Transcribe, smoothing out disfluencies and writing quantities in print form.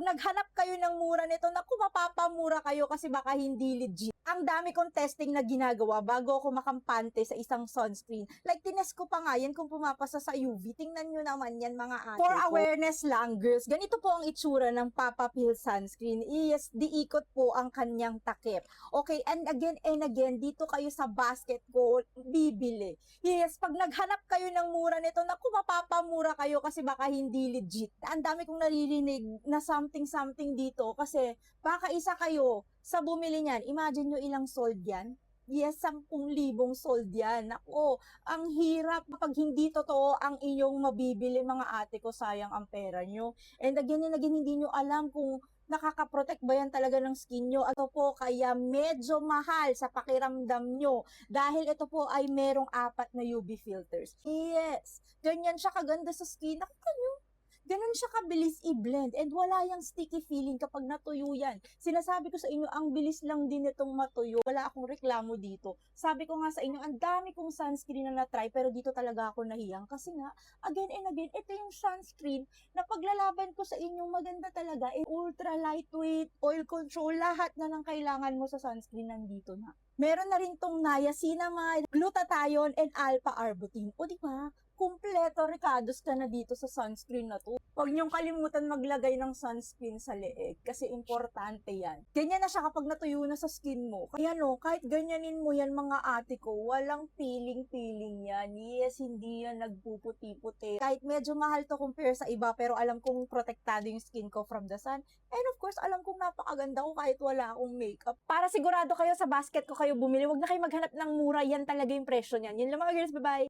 pag naghanap kayo ng mura nito, naku, mapapamura kayo kasi baka hindi legit. Ang dami kong testing na ginagawa bago ako makampante sa isang sunscreen. Like, tinest ko pa nga yan kung pumapasa sa UV. Tingnan nyo naman yan, mga ate. For awareness lang, girls, ganito po ang itsura ng Papa Pil sunscreen. Yes, diikot po ang kanyang takip. Okay, and again, dito kayo sa basket ko bibili. Yes, pag naghanap kayo ng mura nito, naku, mapapamura kayo kasi baka hindi legit. Ang dami kong naririnig na something dito kasi baka isa kayo sa bumili niyan. Imagine nyo ilang sold yan. Yes, 10,000 sold yan. Nako, ang hirap kapag hindi totoo ang inyong mabibili, mga ate ko, sayang ang pera nyo. And again, hindi nyo alam kung nakaka-protect ba yan talaga ng skin nyo. Ito po kaya medyo mahal sa pakiramdam nyo dahil ito po ay merong 4 na UV filters. Yes, ganyan siya kaganda sa skin. Nakita nyo? Ganun siya kabilis i-blend and wala yung sticky feeling kapag natuyo yan. Sinasabi ko sa inyo, ang bilis lang din itong matuyo. Wala akong reklamo dito. Sabi ko nga sa inyo, ang dami kong sunscreen na na-try pero dito talaga ako nahiyang. Kasi nga, again, ito yung sunscreen na paglalaban ko sa inyo, maganda talaga. Ultra lightweight, oil control, lahat na ng kailangan mo sa sunscreen nandito na. Meron na rin tong niacinamide, glutathione, and alpha-arbutin. O diba? Kumpleto, Ricados ka na dito sa sunscreen na to. Huwag niyong kalimutan maglagay ng sunscreen sa leeg kasi importante yan. Ganyan na siya kapag natuyo na sa skin mo. Kaya no, kahit ganyanin mo yan, mga ate ko, walang peeling yan. Yes, hindi yan nagpuputi-puti. Kahit medyo mahal to compare sa iba, pero alam kong protektado yung skin ko from the sun. And of course, alam kong napakaganda ko kahit wala akong makeup. Para sigurado kayo sa basket ko kayo bumili, huwag na kayo maghanap ng mura. Yan talaga yung presyo niyan. Yun lang, mga girls, bye-bye!